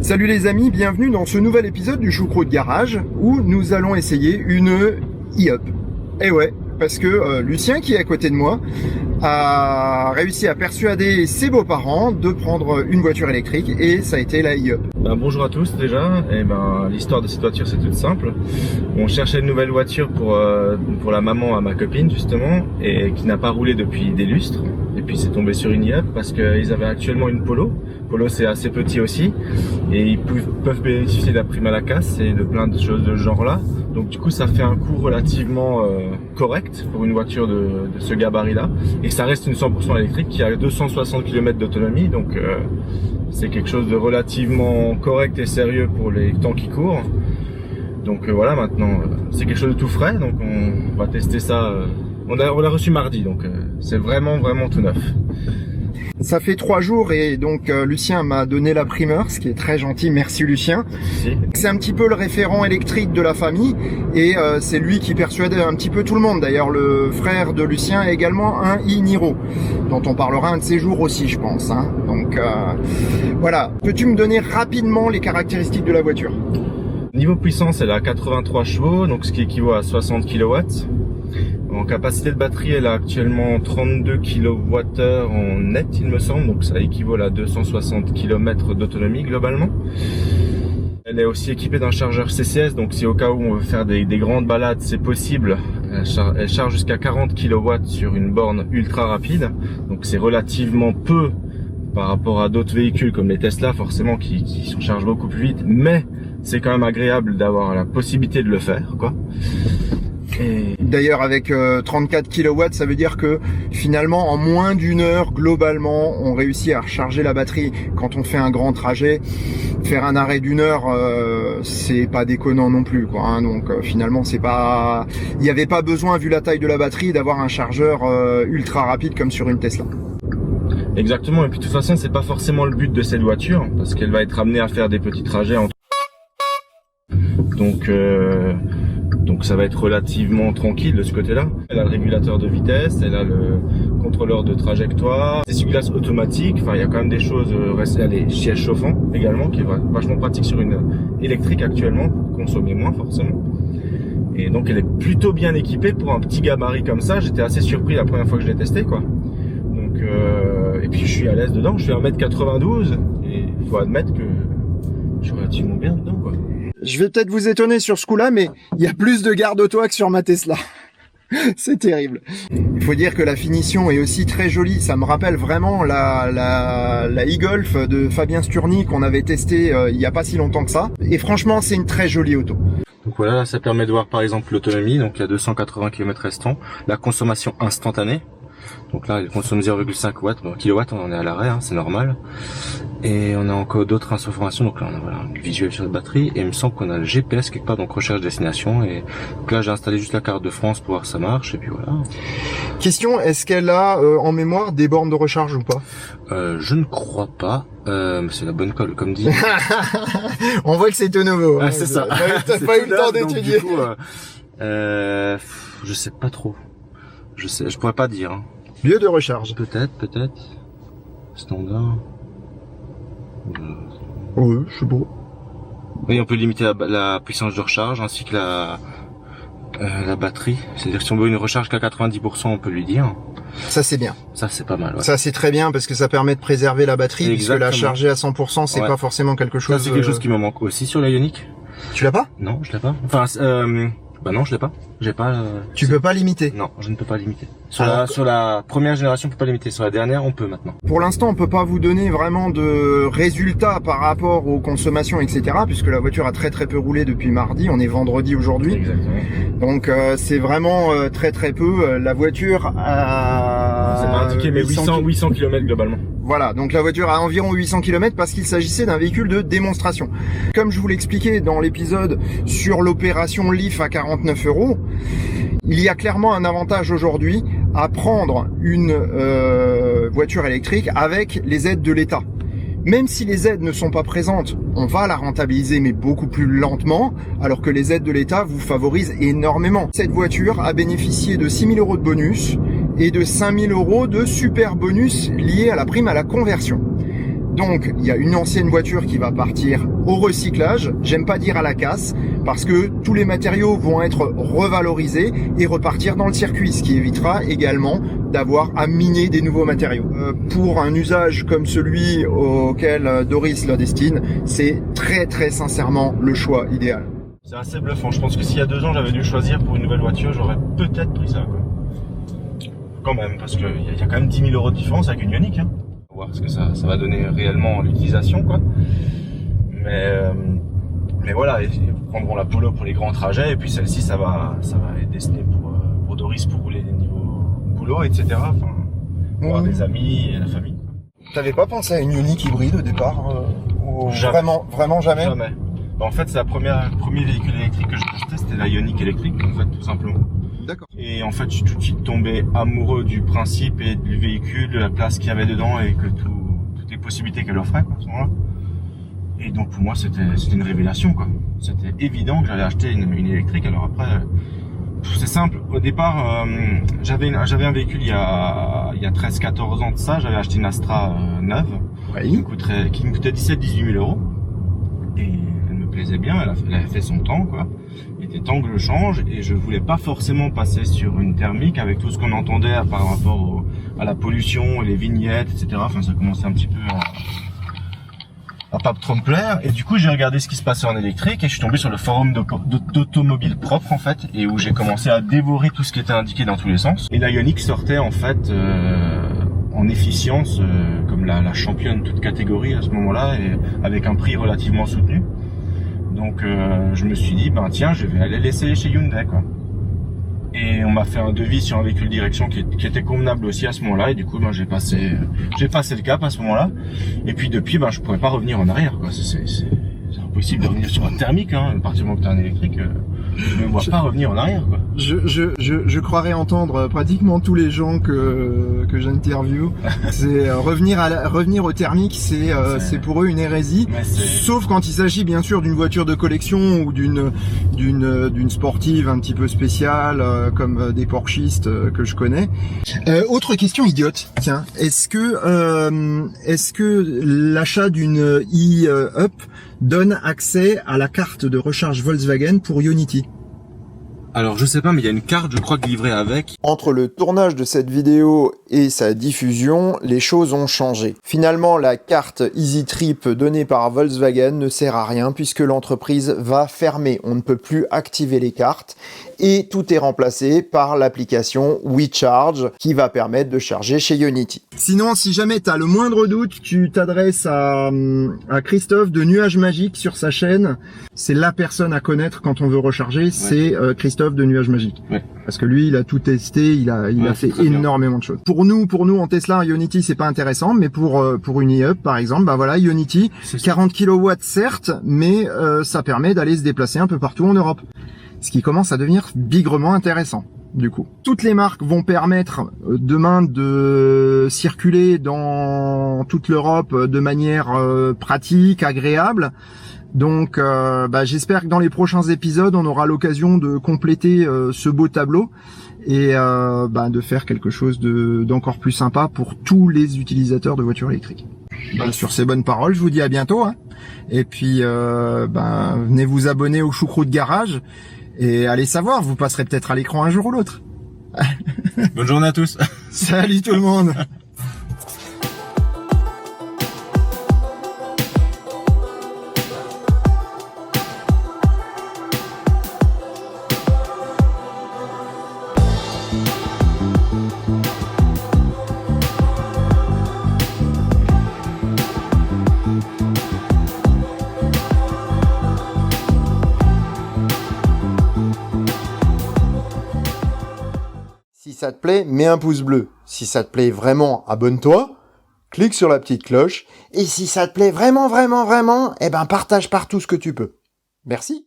Salut les amis, bienvenue dans ce nouvel épisode du Choucroute Garage où nous allons essayer une e-up. Et ouais, parce que Lucien qui est à côté de moi a réussi à persuader ses beaux-parents de prendre une voiture électrique et ça a été la e-up. Bonjour à tous déjà, l'histoire de cette voiture c'est toute simple. On cherchait une nouvelle voiture pour la maman à ma copine justement et qui n'a pas roulé depuis des lustres. Et puis c'est tombé sur une e-up parce qu'ils avaient actuellement une Polo. Polo c'est assez petit aussi et ils peuvent bénéficier de la prime à la casse et de plein de choses de ce genre là. Donc du coup ça fait un coût relativement correct pour une voiture de ce gabarit là. Et ça reste une 100% électrique qui a 260 km d'autonomie. Donc c'est quelque chose de relativement correct et sérieux pour les temps qui courent. Donc voilà, maintenant c'est quelque chose de tout frais. Donc on va tester ça. On l'a reçu mardi, donc c'est vraiment tout neuf. Ça fait 3 jours et donc Lucien m'a donné la primeur, ce qui est très gentil, merci Lucien. Si. C'est un petit peu le référent électrique de la famille et c'est lui qui persuadait un petit peu tout le monde. D'ailleurs le frère de Lucien a également un e-Niro, dont on parlera un de ces jours aussi je pense. Hein. Donc voilà, peux-tu me donner rapidement les caractéristiques de la voiture? Niveau puissance, elle a 83 chevaux, donc ce qui équivaut à 60 kW. En capacité de batterie, elle a actuellement 32 kWh en net, il me semble, donc ça équivaut à 260 km d'autonomie globalement. Elle est aussi équipée d'un chargeur CCS, donc si au cas où on veut faire des grandes balades, c'est possible. Elle charge jusqu'à 40 kW sur une borne ultra rapide, donc c'est relativement peu par rapport à d'autres véhicules comme les Tesla forcément qui se chargent beaucoup plus vite, mais c'est quand même agréable d'avoir la possibilité de le faire, quoi. Et... D'ailleurs avec 34 kW, ça veut dire que finalement en moins d'une heure globalement on réussit à recharger la batterie. Quand on fait un grand trajet, faire un arrêt d'une heure c'est pas déconnant non plus quoi, hein. Donc finalement c'est pas, il n'y avait pas besoin vu la taille de la batterie d'avoir un chargeur ultra rapide comme sur une Tesla. Exactement, et puis de toute façon c'est pas forcément le but de cette voiture parce qu'elle va être amenée à faire des petits trajets entre... Donc ça va être relativement tranquille de ce côté-là. Elle a le régulateur de vitesse, elle a le contrôleur de trajectoire, essuie-glace automatique, enfin il y a quand même des choses, elle a les sièges chauffants également, qui est vachement pratique sur une électrique actuellement, consommer moins forcément. Et donc elle est plutôt bien équipée pour un petit gabarit comme ça, j'étais assez surpris la première fois que je l'ai testé quoi. Donc et puis je suis à l'aise dedans, je suis à 1m92 et il faut admettre que je suis relativement bien dedans quoi. Je vais peut-être vous étonner sur ce coup-là, mais il y a plus de garde-toi que sur ma Tesla. C'est terrible. Il faut dire que la finition est aussi très jolie. Ça me rappelle vraiment la e-Golf de Fabien Sturny qu'on avait testé il n'y a pas si longtemps que ça. Et franchement, c'est une très jolie auto. Donc voilà, là, ça permet de voir par exemple l'autonomie. Donc il y a 280 km restants. La consommation instantanée. Donc là, il consomme 0,5 watts. Bon, kilowatts, on en est à l'arrêt, hein, c'est normal. Et on a encore d'autres informations. Donc là, on a voilà, un visuel sur la batterie. Et il me semble qu'on a le GPS quelque part, donc recherche destination. Et donc là, j'ai installé juste la carte de France pour voir si ça marche. Et puis voilà. Question, est-ce qu'elle a en mémoire des bornes de recharge ou pas? Je ne crois pas. C'est la bonne colle, comme dit. On voit que c'est tout nouveau. Ah, c'est ça. T'as pas eu le temps d'étudier. Je sais pas trop. Je pourrais pas dire. Hein. Lieu de recharge. Peut-être. Standard. Oui, je sais pas. Oui, on peut limiter la puissance de recharge ainsi que la batterie. C'est-à-dire que si on veut une recharge qu'à 90%, on peut lui dire. Ça c'est bien. Ça c'est pas mal. Ouais. Ça c'est très bien parce que ça permet de préserver la batterie. Exactement. Puisque la charger à 100%, c'est pas forcément quelque chose. Ça c'est quelque chose qui me manque aussi sur la Ioniq. Tu l'as pas? Non, je l'ai pas. Enfin, bah non, je l'ai pas. J'ai pas. Tu peux pas limiter? Non, je ne peux pas limiter. Sur la première génération, on peut pas limiter. Sur la dernière, on peut maintenant. Pour l'instant, on peut pas vous donner vraiment de résultats par rapport aux consommations, etc. Puisque la voiture a très peu roulé depuis mardi. On est vendredi aujourd'hui. Exactement. Donc c'est vraiment très peu. La voiture a... C'est pas indiqué, mais 800 km globalement. Voilà, donc la voiture a environ 800 km parce qu'il s'agissait d'un véhicule de démonstration. Comme je vous l'expliquais dans l'épisode sur l'opération Leaf à 49 €, il y a clairement un avantage aujourd'hui à prendre une voiture électrique avec les aides de l'État. Même si les aides ne sont pas présentes, on va la rentabiliser mais beaucoup plus lentement, alors que les aides de l'État vous favorisent énormément. Cette voiture a bénéficié de 6 000 € de bonus et de 5 000 € de super bonus liés à la prime à la conversion. Donc, il y a une ancienne voiture qui va partir au recyclage, j'aime pas dire à la casse, parce que tous les matériaux vont être revalorisés et repartir dans le circuit, ce qui évitera également d'avoir à miner des nouveaux matériaux. Pour un usage comme celui auquel Doris le destine, c'est très très sincèrement le choix idéal. C'est assez bluffant. Je pense que s'il y a 2 ans, j'avais dû choisir pour une nouvelle voiture, j'aurais peut-être pris ça, quoi. Quand même, parce qu'il y a quand même 10 000 € de différence avec une Ioniq, hein. On va voir ce que ça va donner réellement l'utilisation, quoi. Mais voilà, ils prendront la Polo pour les grands trajets, et puis celle-ci, ça va être destiné pour Doris pour rouler des niveaux boulot, etc. Enfin, pour avoir des amis et la famille. T'avais pas pensé à une Ioniq hybride au départ Jamais. Vraiment jamais. Jamais. En fait, c'est le premier véhicule électrique que j'ai testé, c'était la Ioniq électrique, en fait, tout simplement. D'accord. Et en fait, je suis tout de suite tombé amoureux du principe et du véhicule, de la place qu'il y avait dedans et que toutes les possibilités qu'elle offrait, quoi, à ce moment-là. Et donc, pour moi, c'était une révélation, quoi. C'était évident que j'allais acheter une électrique. Alors après, c'est simple. Au départ, j'avais un véhicule il y a 13-14 ans de ça. J'avais acheté une Astra neuve, Oui. qui me coûtait 17-18 000 €. Et elle me plaisait bien, elle avait fait son temps, quoi. Il était temps que je change, et je voulais pas forcément passer sur une thermique avec tout ce qu'on entendait par rapport à la pollution, les vignettes, etc. Enfin, ça commençait un petit peu à pas trop me plaire. Et du coup, j'ai regardé ce qui se passait en électrique, et je suis tombé sur le forum d'automobile propre, en fait, et où j'ai commencé à dévorer tout ce qui était indiqué dans tous les sens. Et la Ioniq sortait, en fait, en efficience, comme la championne toute catégorie à ce moment-là, et avec un prix relativement soutenu. Donc je me suis dit, ben tiens, je vais aller l'essayer chez Hyundai, quoi. Et on m'a fait un devis sur un véhicule direction qui était convenable aussi à ce moment-là, et du coup ben j'ai passé le cap à ce moment-là. Et puis depuis, ben je pourrais pas revenir en arrière, quoi. C'est impossible de revenir sur un thermique, hein. À partir du moment que t'as un électrique, je ne vois pas revenir en arrière, quoi. Je croirais entendre pratiquement tous les gens que j'interviewe. C'est revenir au thermique, c'est pour eux une hérésie. Sauf quand il s'agit bien sûr d'une voiture de collection ou d'une sportive un petit peu spéciale, comme des Porschistes que je connais. Autre question idiote. Tiens, est-ce que l'achat d'une e-Up donne accès à la carte de recharge Volkswagen pour Ionity? Alors je sais pas, mais il y a une carte, je crois, livrée avec. Entre le tournage de cette vidéo et sa diffusion, les choses ont changé. Finalement, la carte EasyTrip donnée par Volkswagen ne sert à rien puisque l'entreprise va fermer. On ne peut plus activer les cartes et tout est remplacé par l'application WeCharge qui va permettre de charger chez Ionity. Sinon, si jamais tu as le moindre doute, tu t'adresses à Christophe de Nuage Magique sur sa chaîne. C'est la personne à connaître quand on veut recharger, c'est Christophe de Nuage Magique. Ouais. Parce que lui, il a tout testé, il a fait énormément de choses. Pour nous en Tesla, Ionity, c'est pas intéressant, mais pour une e-Up, par exemple, ben voilà, Ionity, 40 kW certes, mais ça permet d'aller se déplacer un peu partout en Europe. Ce qui commence à devenir bigrement intéressant, du coup. Toutes les marques vont permettre demain de circuler dans toute l'Europe de manière pratique, agréable. Donc j'espère que dans les prochains épisodes, on aura l'occasion de compléter ce beau tableau et de faire quelque chose d'encore plus sympa pour tous les utilisateurs de voitures électriques. Sur ces bonnes paroles, je vous dis à bientôt, hein. Et puis venez vous abonner au Choucroute Garage et allez savoir, vous passerez peut-être à l'écran un jour ou l'autre. Bonne journée à tous. Salut tout le monde. Si ça te plaît, mets un pouce bleu. Si ça te plaît vraiment, abonne-toi, clique sur la petite cloche. Et si ça te plaît vraiment, partage partout ce que tu peux. Merci.